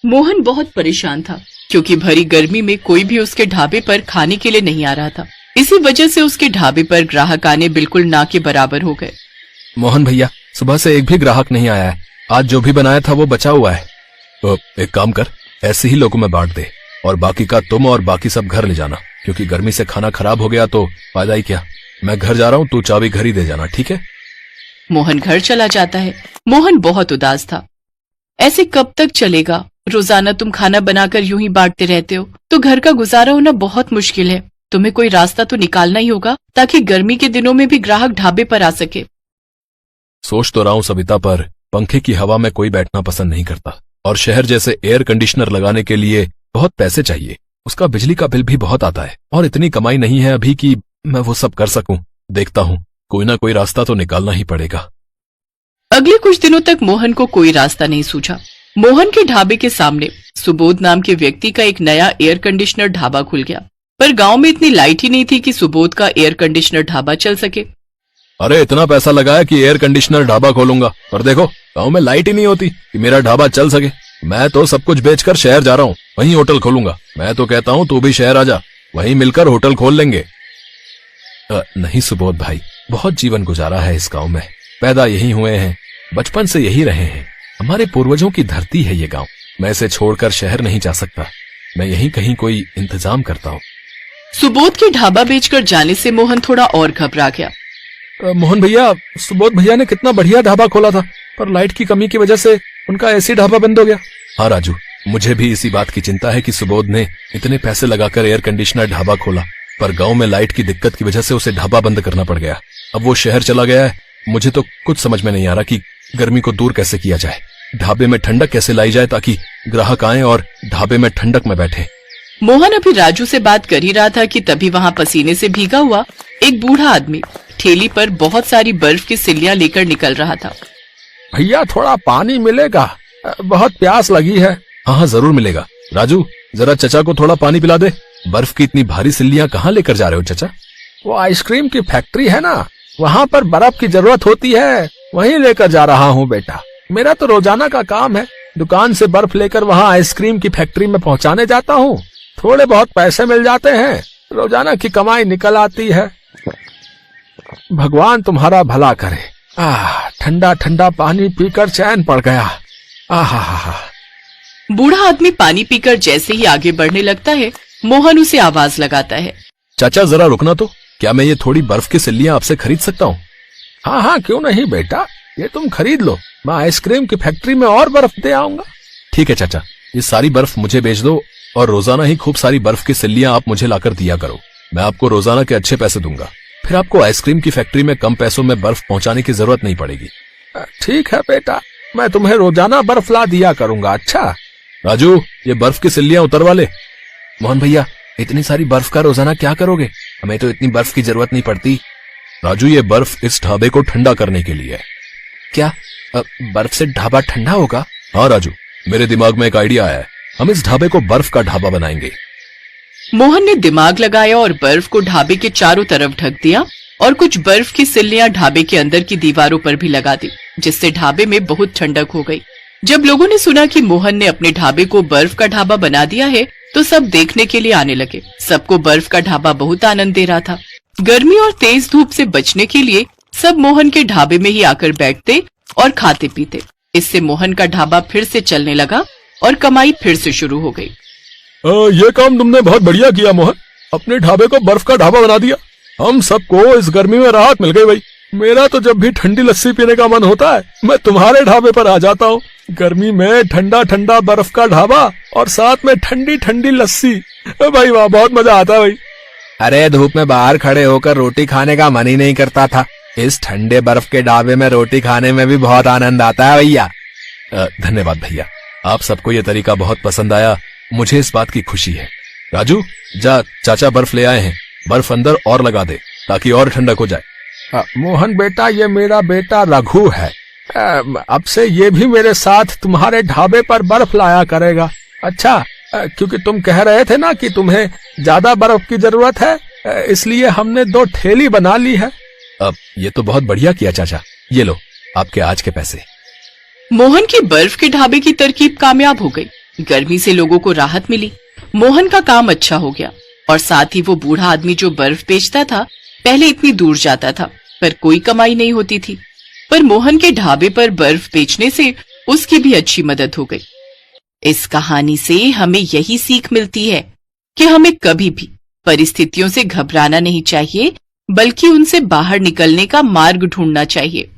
मोहन बहुत परेशान था क्योंकि भरी गर्मी में कोई भी उसके ढाबे पर खाने के लिए नहीं आ रहा था। इसी वजह से उसके ढाबे पर ग्राहक आने बिल्कुल ना के बराबर हो गए। मोहन भैया, सुबह से एक भी ग्राहक नहीं आया है। आज जो भी बनाया था वो बचा हुआ है। तो एक काम कर, ऐसे ही लोगों में बांट दे और बाकी का तुम और बाकी सब घर ले जाना, क्योंकि गर्मी से खाना खराब हो गया तो फायदा ही क्या। मैं घर जा रहा हूँ, तू चाबी घर ही दे जाना, ठीक है? मोहन घर चला जाता है। मोहन बहुत उदास था। ऐसे कब तक चलेगा? रोजाना तुम खाना बनाकर यूं ही बांटते रहते हो तो घर का गुजारा होना बहुत मुश्किल है। तुम्हें कोई रास्ता तो निकालना ही होगा ताकि गर्मी के दिनों में भी ग्राहक ढाबे पर आ सके। सोच तो रहा हूँ सविता, पर पंखे की हवा में कोई बैठना पसंद नहीं करता और शहर जैसे एयर कंडीशनर लगाने के लिए बहुत पैसे चाहिए। उसका बिजली का बिल भी बहुत आता है और इतनी कमाई नहीं है अभी कि मैं वो सब कर सकूं। देखता हूँ, कोई ना कोई रास्ता तो निकालना ही पड़ेगा। अगले कुछ दिनों तक मोहन को कोई रास्ता नहीं सूझा। मोहन के ढाबे के सामने सुबोध नाम के व्यक्ति का एक नया एयर कंडीशनर ढाबा खुल गया, पर गांव में इतनी लाइट ही नहीं थी कि सुबोध का एयर कंडीशनर ढाबा चल सके। अरे इतना पैसा लगाया कि एयर कंडीशनर ढाबा खोलूंगा, पर देखो गांव में लाइट ही नहीं होती कि मेरा ढाबा चल सके। मैं तो सब कुछ बेचकर शहर जा रहा हूँ, वहीं होटल खोलूंगा। मैं तो कहता हूँ तू भी शहर आ जा, वहीं मिलकर होटल खोल लेंगे। नहीं सुबोध भाई, बहुत जीवन गुजारा है इस गांव में। पैदा यही हुए हैं, बचपन से यही रहे हैं। हमारे पूर्वजों की धरती है ये गांव। मैं इसे छोड़कर शहर नहीं जा सकता। मैं यहीं कहीं कोई इंतजाम करता हूँ। सुबोध के ढाबा बेचकर जाने से मोहन थोड़ा और घबरा गया। मोहन भैया, सुबोध भैया ने कितना बढ़िया ढाबा खोला था, पर लाइट की कमी की वजह से उनका ऐसी ढाबा बंद हो गया। हाँ राजू, मुझे भी इसी बात की चिंता है कि सुबोध ने इतने पैसे लगाकर एयर कंडीशनर ढाबा खोला, पर गांव में लाइट की दिक्कत की वजह से उसे ढाबा बंद करना पड़ गया। अब वो शहर चला गया है। मुझे तो कुछ समझ में नहीं आ रहा कि गर्मी को दूर कैसे किया जाए, ढाबे में ठंडक कैसे लाई जाए ताकि ग्राहक आए और ढाबे में ठंडक में बैठे। मोहन अभी राजू से बात कर ही रहा था कि तभी वहाँ पसीने से भीगा हुआ एक बूढ़ा आदमी ठेली पर बहुत सारी बर्फ की सिल्लियां लेकर निकल रहा था। भैया थोड़ा पानी मिलेगा, बहुत प्यास लगी है। हाँ जरूर मिलेगा। राजू, जरा चचा को थोड़ा पानी पिला दे। बर्फ की इतनी भारी सिल्लियां कहाँ लेकर जा रहे हो चचा? वो आइसक्रीम की फैक्ट्री है ना, वहाँ पर बर्फ की जरूरत होती है, वहीं लेकर जा रहा हूँ बेटा। मेरा तो रोजाना का काम है, दुकान से बर्फ लेकर वहाँ आइसक्रीम की फैक्ट्री में पहुँचाने जाता हूँ। थोड़े बहुत पैसे मिल जाते हैं, रोजाना की कमाई निकल आती है। भगवान तुम्हारा भला करे। ठंडा ठंडा पानी पीकर चैन पड़ गया। आहा। बूढ़ा आदमी पानी पीकर जैसे ही आगे बढ़ने लगता है, मोहन उसे आवाज लगाता है। चाचा जरा रुकना तो, क्या मैं ये थोड़ी बर्फ की सिल्लियां आपसे खरीद सकता हूँ? हाँ क्यों नहीं बेटा, ये तुम खरीद लो, मैं आइसक्रीम की फैक्ट्री में और बर्फ दे आऊंगा। ठीक है चाचा, ये सारी बर्फ मुझे बेच दो और रोजाना ही खूब सारी बर्फ की सिल्लियां आप मुझे लाकर दिया करो। मैं आपको रोजाना के अच्छे पैसे दूंगा, फिर आपको आइसक्रीम की फैक्ट्री में कम पैसों में बर्फ पहुंचाने की जरूरत नहीं पड़ेगी। ठीक है बेटा, मैं तुम्हें रोजाना बर्फ ला दिया करूंगा। अच्छा राजू, ये बर्फ की सिल्लियां उतरवा ले। मोहन भैया, इतनी सारी बर्फ का रोजाना क्या करोगे? हमें तो इतनी बर्फ की जरूरत नहीं पड़ती। राजू, ये बर्फ इस ढाबे को ठंडा करने के लिए है। क्या बर्फ से ढाबा ठंडा होगा? हाँ राजू, मेरे दिमाग में एक आइडिया आया है। हम इस ढाबे को बर्फ का ढाबा बनाएंगे। मोहन ने दिमाग लगाया और बर्फ को ढाबे के चारों तरफ ढक दिया और कुछ बर्फ की सिल्लियां ढाबे के अंदर की दीवारों पर भी लगा दी, जिससे ढाबे में बहुत ठंडक हो गई। जब लोगों ने सुना कि मोहन ने अपने ढाबे को बर्फ का ढाबा बना दिया है, तो सब देखने के लिए आने लगे। सबको बर्फ का ढाबा बहुत आनंद दे रहा था। गर्मी और तेज धूप से बचने के लिए सब मोहन के ढाबे में ही आकर बैठते और खाते पीते। इससे मोहन का ढाबा फिर से चलने लगा और कमाई फिर से शुरू हो गई। ये काम तुमने बहुत बढ़िया किया मोहन, अपने ढाबे को बर्फ का ढाबा बना दिया। हम सबको इस गर्मी में राहत मिल गई भाई। मेरा तो जब भी ठंडी लस्सी पीने का मन होता है, मैं तुम्हारे ढाबे पर आ जाता हूँ। गर्मी में ठंडा ठंडा बर्फ का ढाबा और साथ में ठंडी ठंडी लस्सी, भाई वाह, बहुत मजा आता है भाई। अरे धूप में बाहर खड़े होकर रोटी खाने का मन ही नहीं करता था, इस ठंडे बर्फ के ढाबे में रोटी खाने में भी बहुत आनंद आता है भैया। धन्यवाद भैया, आप सबको ये तरीका बहुत पसंद आया, मुझे इस बात की खुशी है। राजू, जा चाचा बर्फ ले आए हैं, बर्फ अंदर और लगा दे ताकि और ठंडक हो जाए। मोहन बेटा, ये मेरा बेटा रघु है, अब से ये भी मेरे साथ तुम्हारे ढाबे पर बर्फ लाया करेगा। अच्छा, क्योंकि तुम कह रहे थे ना कि तुम्हें ज्यादा बर्फ की जरूरत है, इसलिए हमने 2 ठेली बना ली है। अब ये तो बहुत बढ़िया किया चाचा, ये लो आपके आज के पैसे। मोहन की बर्फ के ढाबे की तरकीब कामयाब हो गई। गर्मी से लोगों को राहत मिली। मोहन का काम अच्छा हो गया और साथ ही वो बूढ़ा आदमी जो बर्फ बेचता था पहले इतनी दूर जाता था पर कोई कमाई नहीं होती थी, पर मोहन के ढाबे पर बर्फ बेचने से उसकी भी अच्छी मदद हो गई। इस कहानी से हमें यही सीख मिलती है कि हमें कभी भी परिस्थितियों से घबराना नहीं चाहिए, बल्कि उनसे बाहर निकलने का मार्ग ढूंढना चाहिए।